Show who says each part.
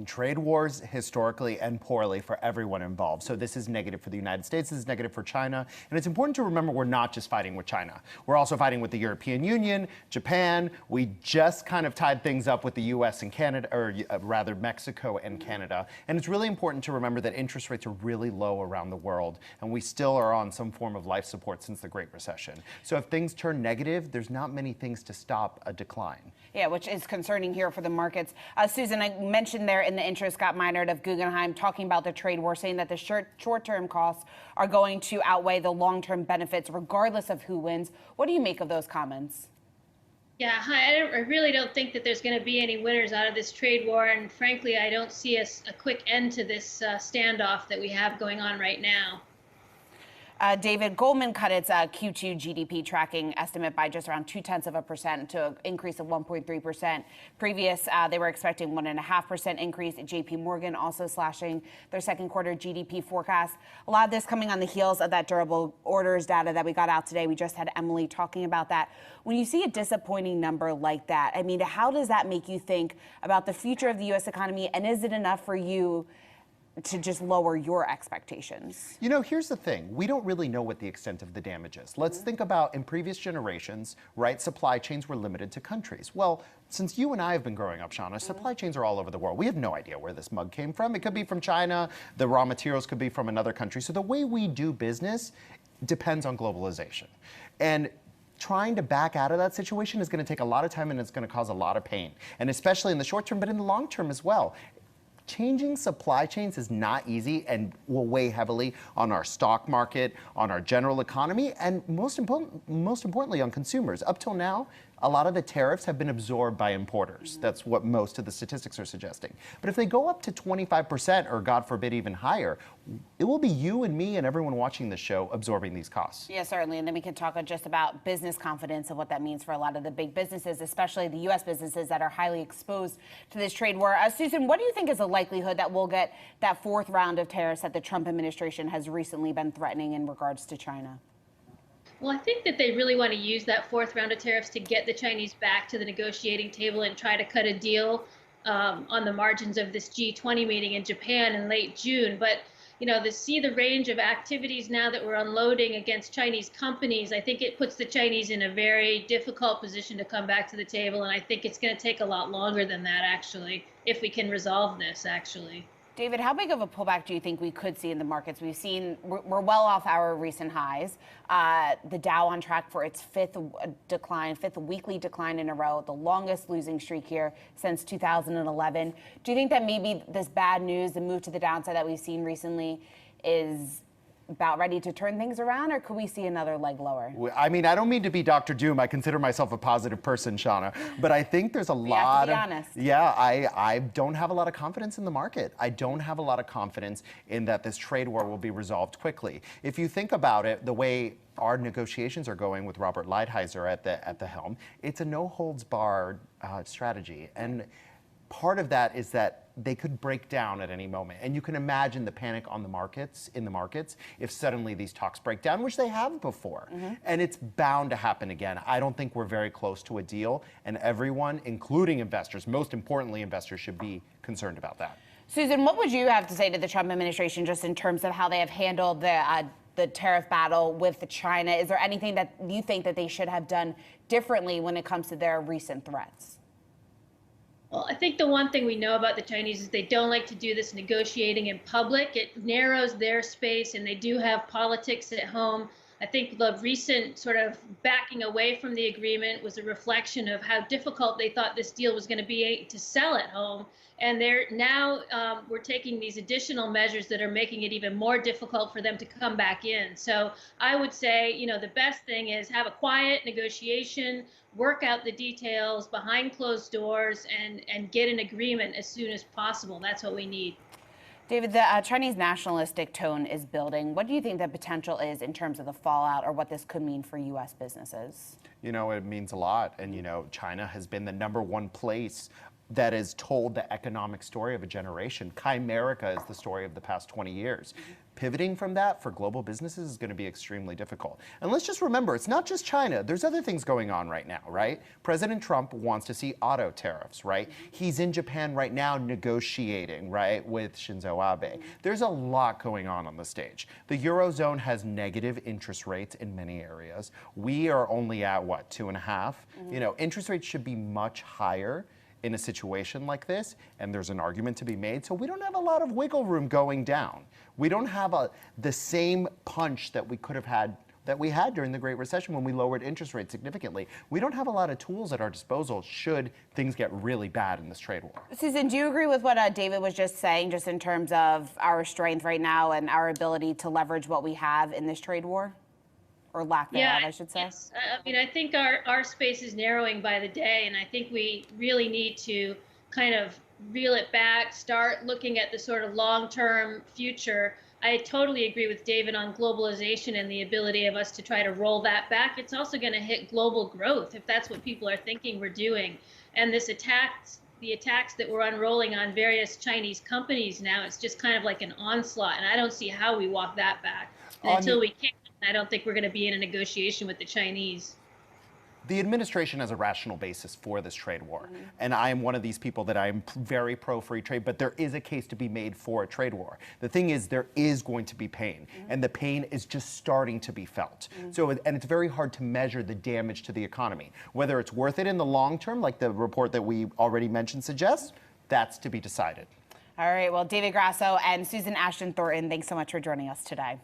Speaker 1: Trade wars historically end poorly for everyone involved. So this is negative for the United States, this is negative for China. And it's important to remember we're not just fighting with China. We're also fighting with the European Union, Japan. We just kind of tied things up with the US and Canada, or rather Mexico and Canada. And it's really important to remember that interest rates are really low around the world. And we still are on some form of life support since the Great Recession. So if things turn negative, there's not many things to stop a decline.
Speaker 2: Yeah, which is concerning here for the markets. Susan, I mentioned there in the intro, Scott Minerd of Guggenheim talking about the trade war, saying that the short-term costs are going to outweigh the long-term benefits, regardless of who wins. What do you make of those comments?
Speaker 3: Yeah, I really don't think that there's going to be any winners out of this trade war. And frankly, I don't see a quick end to this standoff that we have going on right now.
Speaker 2: David, Goldman cut its Q2 GDP tracking estimate by just around 0.2% to an increase of 1.3%. Previous, they were expecting 1.5% increase. JP Morgan also slashing their second quarter GDP forecast. A lot of this coming on the heels of that durable orders data that we got out today. We just had Emily talking about that. When you see a disappointing number like that, I mean, how does that make you think about the future of the U.S. economy? And is it enough for you to just lower your expectations?
Speaker 1: You know, here's the thing. We don't really know what the extent of the damage is. Let's think about in previous generations, right? Supply chains were limited to countries. Well, since you and I have been growing up, Shauna, supply chains are all over the world. We have no idea where this mug came from. It could be from China. The raw materials could be from another country. So the way we do business depends on globalization. And trying to back out of that situation is going to take a lot of time and it's going to cause a lot of pain. And especially in the short term, but in the long term as well. Changing supply chains is not easy and will weigh heavily on our stock market, on our general economy, and most importantly on consumers. Up till now, a lot of the tariffs have been absorbed by importers. That's what most of the statistics are suggesting. But if they go up to 25%, or God forbid even higher, it will be you and me and everyone watching the show absorbing these costs.
Speaker 2: Yeah, certainly. And then we can talk just about business confidence and what that means for a lot of the big businesses, especially the U.S. businesses that are highly exposed to this trade war. Susan, what do you think is the likelihood that we'll get that fourth round of tariffs that the Trump administration has recently been threatening in regards to China?
Speaker 3: Well, I think that they really want to use that fourth round of tariffs to get the Chinese back to the negotiating table and try to cut a deal on the margins of this G20 meeting in Japan in late June. But, you know, to see the range of activities now that we're unloading against Chinese companies, I think it puts the Chinese in a very difficult position to come back to the table. And I think it's going to take a lot longer than that, actually, if we can resolve this, actually.
Speaker 2: David, how big of a pullback do you think we could see in the markets? We've seen we're well off our recent highs. The Dow on track for its fifth weekly decline in a row, the longest losing streak here since 2011. Do you think that maybe this bad news, the move to the downside that we've seen recently, is about ready to turn things around, or could we see another leg lower?
Speaker 1: I mean, I don't mean to be Dr. Doom. I consider myself a positive person, Shauna, but I think there's a lot
Speaker 2: of... have to be honest.
Speaker 1: Yeah, I don't have a lot of confidence in the market. I don't have a lot of confidence in that this trade war will be resolved quickly. If you think about it, the way our negotiations are going with Robert Lighthizer at the helm, it's a no-holds-barred strategy. And part of that is that they could break down at any moment. And you can imagine the panic in the markets, if suddenly these talks break down, which they have before. And it's bound to happen again. I don't think we're very close to a deal. And everyone, including investors, most importantly investors, should be concerned about that.
Speaker 2: Susan, what would you have to say to the Trump administration just in terms of how they have handled the tariff battle with China? Is there anything that you think that they should have done differently when it comes to their recent threats?
Speaker 3: Well, I think the one thing we know about the Chinese is they don't like to do this negotiating in public. It narrows their space, and they do have politics at home. I think the recent sort of backing away from the agreement was a reflection of how difficult they thought this deal was going to be to sell at home. And we're taking these additional measures that are making it even more difficult for them to come back in. So I would say, you know, the best thing is have a quiet negotiation, work out the details behind closed doors, and get an agreement as soon as possible. That's what we need.
Speaker 2: David, the Chinese nationalistic tone is building. What do you think the potential is in terms of the fallout or what this could mean for U.S. businesses?
Speaker 1: You know, it means a lot. And, you know, China has been the #1 place that has told the economic story of a generation. Chimerica is the story of the past 20 years. Pivoting from that for global businesses is going to be extremely difficult. And let's just remember, it's not just China. There's other things going on right now, right? President Trump wants to see auto tariffs, right? He's in Japan right now negotiating, right, with Shinzo Abe. There's a lot going on the stage. The Eurozone has negative interest rates in many areas. We are only at, what, 2.5? You know, interest rates should be much higher in a situation like this, and there's an argument to be made. So we don't have a lot of wiggle room going down. We don't have the same punch that we could have had, that we had during the Great Recession when we lowered interest rates significantly. We don't have a lot of tools at our disposal should things get really bad in this trade war.
Speaker 2: Susan, do you agree with what David was just saying, just in terms of our strength right now and our ability to leverage what we have in this trade war? Or lack thereof, I should say.
Speaker 3: Yes. I mean, I think our space is narrowing by the day, and I think we really need to kind of reel it back, start looking at the sort of long-term future. I totally agree with David on globalization and the ability of us to try to roll that back. It's also going to hit global growth if that's what people are thinking we're doing. And the attacks that we're unrolling on various Chinese companies now, it's just kind of like an onslaught, and I don't see how we walk that back. And until we can, I don't think we're going to be in a negotiation with the Chinese.
Speaker 1: The administration has a rational basis for this trade war. And I am one of these people that I'm very pro-free trade, but there is a case to be made for a trade war. The thing is, there is going to be pain, and the pain is just starting to be felt. So, and it's very hard to measure the damage to the economy. Whether it's worth it in the long term, like the report that we already mentioned suggests, that's to be decided.
Speaker 2: All right, well, David Grasso and Susan Ashton Thornton, thanks so much for joining us today.